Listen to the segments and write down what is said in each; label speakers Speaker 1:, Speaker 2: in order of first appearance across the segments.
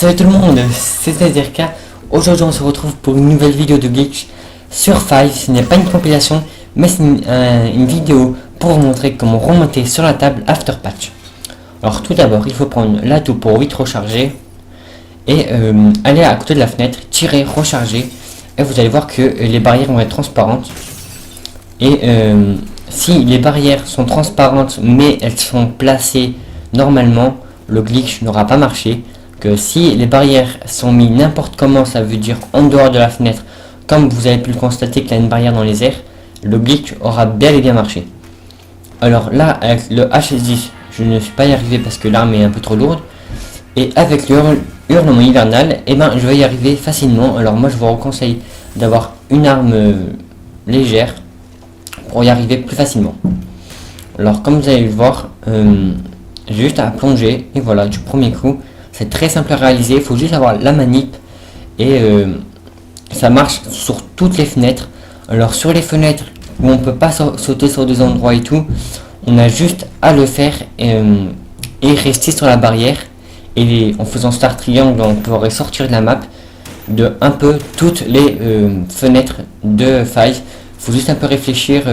Speaker 1: Salut tout le monde, c'est ZRK. Aujourd'hui on se retrouve pour une nouvelle vidéo de glitch sur Five. Ce n'est pas une compilation, mais c'est une vidéo pour vous montrer comment remonter sur la table after patch. Alors tout d'abord, il faut prendre l'atout pour vite recharger et aller à côté de la fenêtre, tirer, recharger, et vous allez voir que les barrières vont être transparentes. Et si les barrières sont transparentes mais elles sont placées normalement, le glitch n'aura pas marché. Que si les barrières sont mises n'importe comment, ça veut dire en dehors de la fenêtre, comme vous avez pu le constater qu'il y a une barrière dans les airs, le glitch aura bel et bien marché. Alors là, avec le HS10, je ne suis pas y arrivé parce que l'arme est un peu trop lourde. Et avec le hurlement hivernal, eh ben, je vais y arriver facilement. Alors moi je vous conseille d'avoir une arme légère pour y arriver plus facilement. Alors comme vous allez le voir, j'ai juste à plonger et voilà, du premier coup. C'est très simple à réaliser, il faut juste avoir la manip et ça marche sur toutes les fenêtres. Alors sur les fenêtres où on peut pas sauter sur des endroits et tout, on a juste à le faire et rester sur la barrière. Et en faisant star triangle, on pourrait sortir de la map de un peu toutes les fenêtres de Five. Il faut juste un peu réfléchir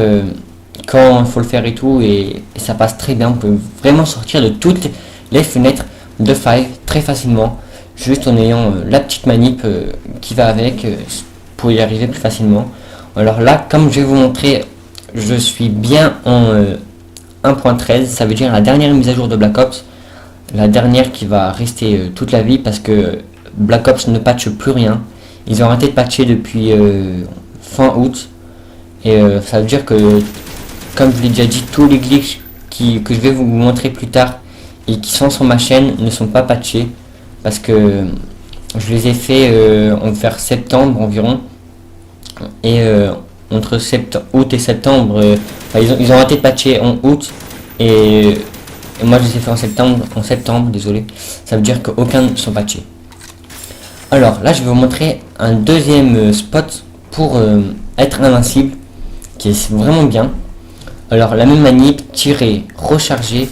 Speaker 1: quand il faut le faire et tout, et ça passe très bien. On peut vraiment sortir de toutes les fenêtres de Five très facilement, juste en ayant la petite manip qui va avec pour y arriver plus facilement. Alors là, comme je vais vous montrer, je suis bien en 1.13, ça veut dire la dernière mise à jour de Black Ops, la dernière qui va rester toute la vie parce que Black Ops ne patche plus rien. Ils ont arrêté de patcher depuis fin août, et ça veut dire que, comme je l'ai déjà dit, tous les glitches que je vais vous montrer plus tard et qui sont sur ma chaîne ne sont pas patchés parce que je les ai fait vers septembre environ, et entre août et septembre, ils ont arrêté de patcher en août, et moi je les ai fait en septembre, désolé. Ça veut dire qu'aucun ne sont patchés. Alors là je vais vous montrer un deuxième spot pour être invincible qui est vraiment bien. Alors la même manip, tirer, recharger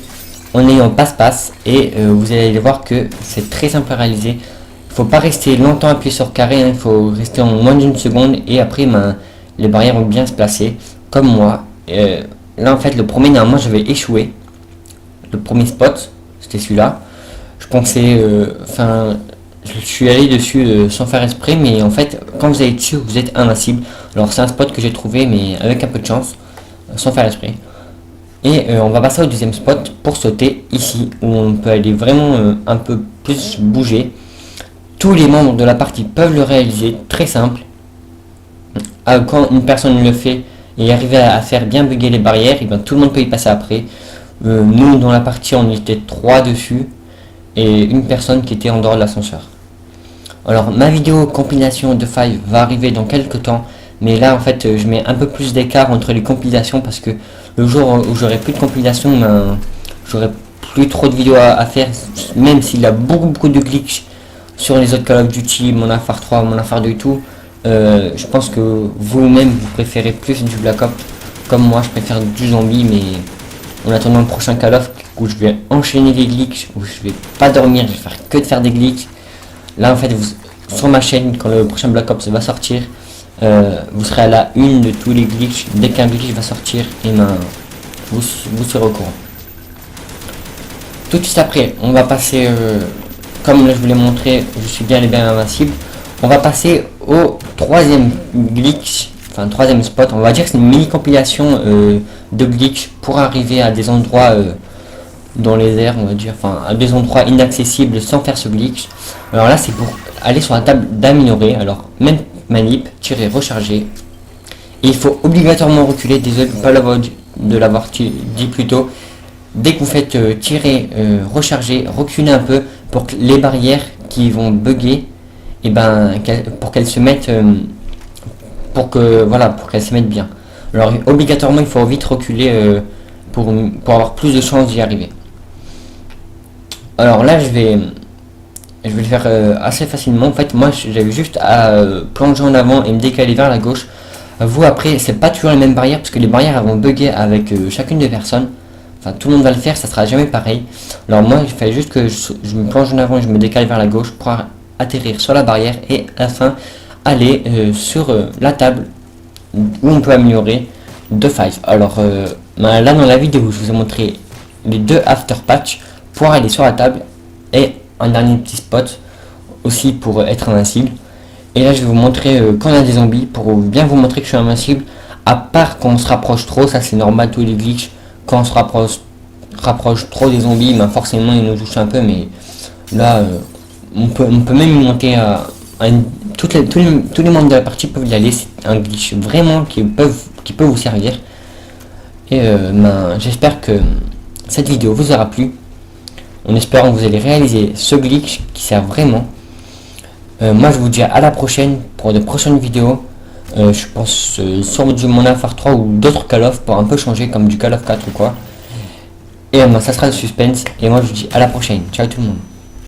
Speaker 1: en ayant passe-passe, et vous allez voir que c'est très simple à réaliser. Il faut pas rester longtemps appuyé sur carré, hein, il faut rester en moins d'une seconde, et après les barrières vont bien se placer comme moi. Là en fait le premier, normalement j'avais échoué. Le premier spot c'était celui-là. Je pensais, je suis allé dessus sans faire exprès, mais en fait quand vous allez dessus vous êtes invincible. Alors c'est un spot que j'ai trouvé mais avec un peu de chance, sans faire exprès. Et on va passer au deuxième spot pour sauter ici, où on peut aller vraiment un peu plus bouger. Tous les membres de la partie peuvent le réaliser, très simple. Quand une personne le fait et arriver à faire bien bugger les barrières, et bien tout le monde peut y passer après. Nous dans la partie on était 3 dessus et une personne qui était en dehors de l'ascenseur. Alors ma vidéo compilation de Five va arriver dans quelques temps, mais là en fait je mets un peu plus d'écart entre les compilations parce que le jour où j'aurai plus de compilation, j'aurai plus trop de vidéos à faire, même s'il y a beaucoup de glitch sur les autres Call of Duty, mon Afar 3, mon Afar 2 et tout. Je pense que vous-même vous préférez plus du Black Ops, comme moi je préfère du zombie, mais en attendant le prochain Call of où je vais enchaîner les glitches, où je vais pas dormir, je vais faire que de faire des glitches. Là en fait sur ma chaîne, quand le prochain Black Ops va sortir, vous serez à la une de tous les glitches. Dès qu'un glitch va sortir, et vous serez au courant. Tout de suite après, on va passer, comme là je vous l'ai montré, je suis bien invincible. On va passer au troisième glitch, enfin troisième spot. On va dire que c'est une mini compilation de glitch pour arriver à des endroits dans les airs, on va dire, enfin à des endroits inaccessibles sans faire ce glitch. Alors là c'est pour aller sur la table d'améliorer. Alors même manip, tirer, recharger, et il faut obligatoirement reculer. Désolé de l'avoir dit plus tôt. Dès que vous faites tirer, recharger, reculez un peu pour que les barrières qui vont bugger, et pour qu'elles se mettent pour qu'elles se mettent bien. Alors obligatoirement il faut vite reculer pour avoir plus de chances d'y arriver. Alors là je vais le faire assez facilement. En fait moi j'avais juste à plonger en avant et me décaler vers la gauche. Vous après c'est pas toujours les mêmes barrières parce que les barrières vont bugger avec chacune des personnes. enfin tout le monde va le faire, ça sera jamais pareil. Alors moi il fallait juste que je me plonge en avant et je me décale vers la gauche pour atterrir sur la barrière et à la fin aller sur la table où on peut améliorer de Five. Alors là dans la vidéo je vous ai montré les deux after patch pour aller sur la table et un dernier petit spot aussi pour être invincible. Et là je vais vous montrer quand on a des zombies pour bien vous montrer que je suis invincible, à part quand on se rapproche trop, ça c'est normal, tous les glitch, quand on se rapproche trop des zombies, ben forcément ils nous touchent un peu, mais là on peut même monter tous les membres de la partie peuvent y aller, c'est un glitch vraiment qui peut vous servir. Et j'espère que cette vidéo vous aura plu, en espérant que vous allez réaliser ce glitch qui sert vraiment. Moi je vous dis à la prochaine pour de prochaines vidéos, je pense sur du Modern Warfare 3 ou d'autres Call of pour un peu changer comme du Call of 4 ou quoi. Et ça sera le suspense, et moi je vous dis à la prochaine, ciao tout le monde.